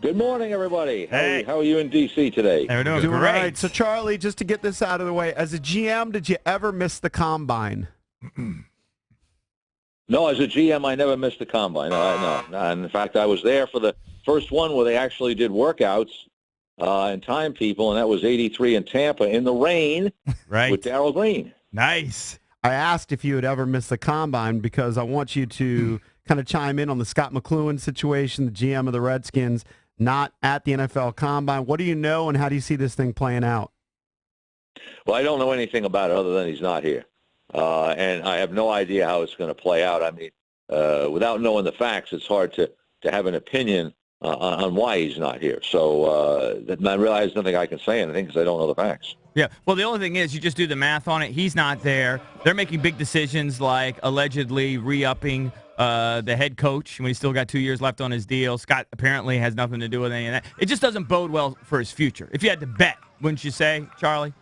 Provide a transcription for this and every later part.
Good morning, everybody. Hey. How are you in D.C. today? Hey, we're doing Doing great. all right. So, Charlie, just to get this out of the way, as a GM, did you ever miss the combine? No, as a GM, I never missed the combine. No. In fact, I was there for the first one where they actually did workouts and time people, and that was '83 in Tampa in the rain with Darryl Green. Nice. I asked if you had ever missed the combine because I want you to kind of chime in on the Scott McCloughan situation, the GM of the Redskins, not at the NFL Combine. What do you know, and how do you see this thing playing out? Well, I don't know anything about it other than he's not here. And I have no idea how it's going to play out. I mean, without knowing the facts, it's hard to have an opinion on why he's not here. So I realize nothing I can say anything because I don't know the facts. Yeah. Well, the only thing is you just do the math on it. He's not there. They're making big decisions like allegedly re-upping the head coach when he's still got 2 years left on his deal. Scott apparently has nothing to do with any of that. It just doesn't bode well for his future. If you had to bet, wouldn't you say, Charlie?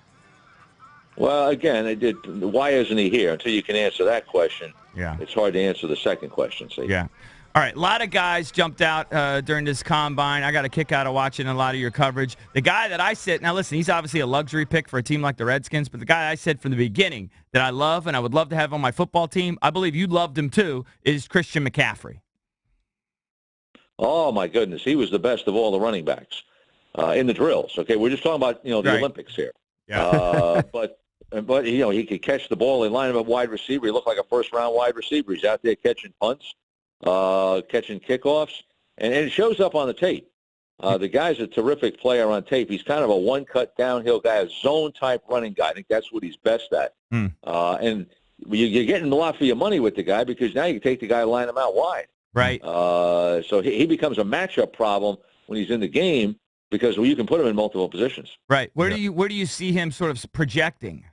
Well, again, why isn't he here? Until you can answer that question, it's hard to answer the second question. See? Yeah. All right, a lot of guys jumped out during this combine. I got a kick out of watching a lot of your coverage. The guy that I said, now listen, he's obviously a luxury pick for a team like the Redskins, but the guy I said from the beginning that I love and I would love to have on my football team, I believe you loved him too, is Christian McCaffrey. Oh, my goodness. He was the best of all the running backs in the drills. Okay, we're just talking about, the Olympics here. Yeah. But he could catch the ball. They line him up wide receiver. He looked like a first-round wide receiver. He's out there catching punts. Catching kickoffs, and it shows up on the tape. The guy's a terrific player on tape. He's kind of a one-cut downhill guy, a zone-type running guy. I think that's what he's best at. And you're getting a lot for your money with the guy because now you can take the guy and line him out wide. Right. So he becomes a matchup problem when he's in the game because you can put him in multiple positions. Right. Where do you see him sort of projecting?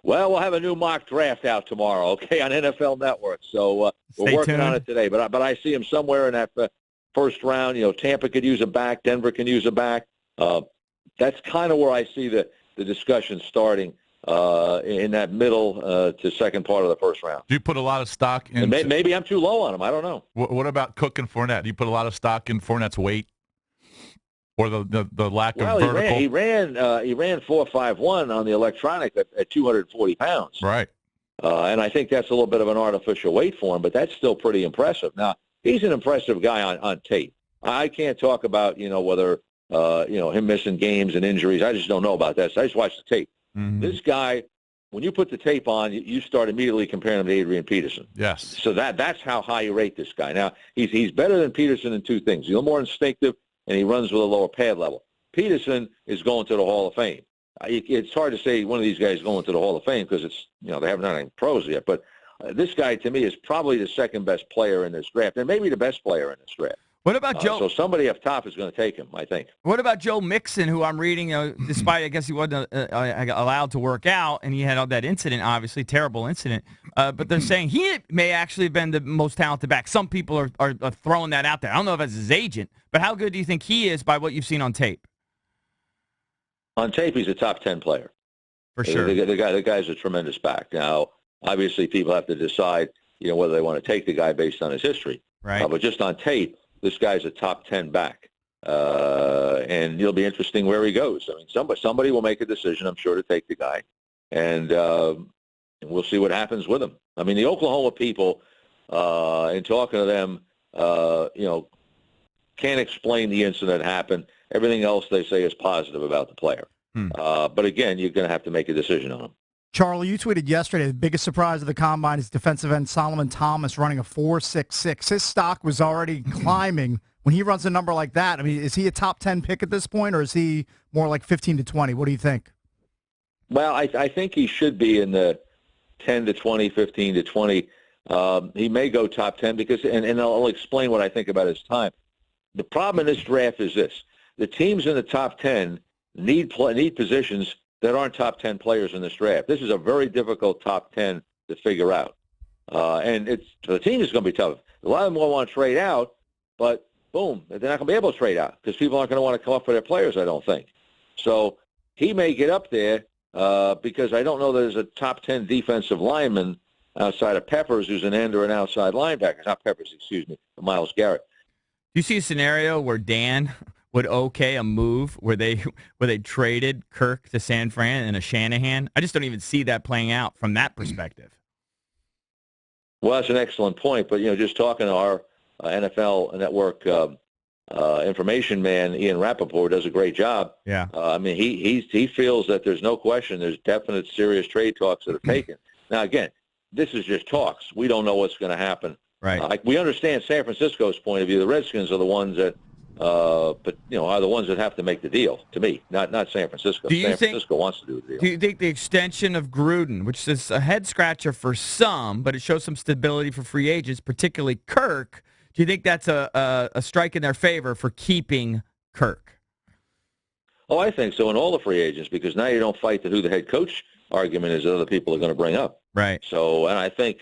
Well, we'll have a new mock draft out tomorrow, okay, on NFL Network. So we're working on it today. But I see him somewhere in that first round. Tampa could use a back. Denver can use a back. That's kind of where I see the discussion starting in that middle to second part of the first round. Do you put a lot of stock in? Maybe I'm too low on him. I don't know. What about Cook and Fournette? Do you put a lot of stock in Fournette's weight? Or the lack of vertical? He ran 4.51 on the electronic at 240 pounds. Right. And I think that's a little bit of an artificial weight for him, but that's still pretty impressive. Now, he's an impressive guy on tape. I can't talk about, whether, him missing games and injuries. I just don't know about that. So I just watched the tape. Mm-hmm. This guy, when you put the tape on, you start immediately comparing him to Adrian Peterson. Yes. So that's how high you rate this guy. Now, he's better than Peterson in two things. He's a little more instinctive, and he runs with a lower pad level. Peterson is going to the Hall of Fame. It's hard to say one of these guys going to the Hall of Fame because they haven't done any pros yet. But this guy, to me, is probably the second best player in this draft, and maybe the best player in this draft. What about Joe? So somebody up top is going to take him, I think. What about Joe Mixon, who I'm reading, despite I guess he wasn't allowed to work out, and he had all that incident, obviously, terrible incident. But they're saying he may actually have been the most talented back. Some people are throwing that out there. I don't know if it's his agent, but how good do you think he is by what you've seen on tape? On tape, he's a top 10 player. For sure. The guy's a tremendous back. Now, obviously, people have to decide, whether they want to take the guy based on his history. Right. But just on tape, this guy's a top 10 back. And it'll be interesting where he goes. I mean, somebody will make a decision, I'm sure, to take the guy. And we'll see what happens with him. I mean, the Oklahoma people, in talking to them, can't explain the incident that happened. Everything else they say is positive about the player. But, again, you're going to have to make a decision on him. Charlie, you tweeted yesterday the biggest surprise of the Combine is defensive end Solomon Thomas running a 4.66. His stock was already climbing. When he runs a number like that, I mean, is he a top 10 pick at this point, or is he more like 15 to 20? What do you think? Well, I think he should be in the 10 to 20, 15 to 20. He may go top 10 because, and I'll explain what I think about his time. The problem in this draft is this. The teams in the top 10 need positions that aren't top 10 players in this draft. This is a very difficult top 10 to figure out. And the team is going to be tough. A lot of them will want to trade out, but boom, they're not going to be able to trade out because people aren't going to want to come up for their players, I don't think. So he may get up there because I don't know there's a top 10 defensive lineman outside of Peppers who's an end or an outside linebacker. Not Peppers, excuse me, Myles Garrett. you see a scenario where Dan would okay a move where they traded Kirk to San Fran and a Shanahan? I just don't even see that playing out from that perspective. Well, that's an excellent point. But, just talking to our NFL Network information man, Ian Rappaport, does a great job. Yeah. I mean, he feels that there's no question there's definite serious trade talks that are taken. Now, again, this is just talks. We don't know what's going to happen. Right. We understand San Francisco's point of view. The Redskins are the ones that, are the ones that have to make the deal. To me, not San Francisco. Francisco wants to do the deal. Do you think the extension of Gruden, which is a head scratcher for some, but it shows some stability for free agents, particularly Kirk? Do you think that's a strike in their favor for keeping Kirk? Oh, I think so in all the free agents, because now you don't fight who the head coach argument is that other people are going to bring up. Right. So, and I think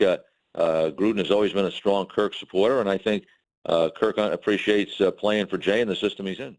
Gruden has always been a strong Kirk supporter, and I think Kirk appreciates playing for Jay and the system he's in.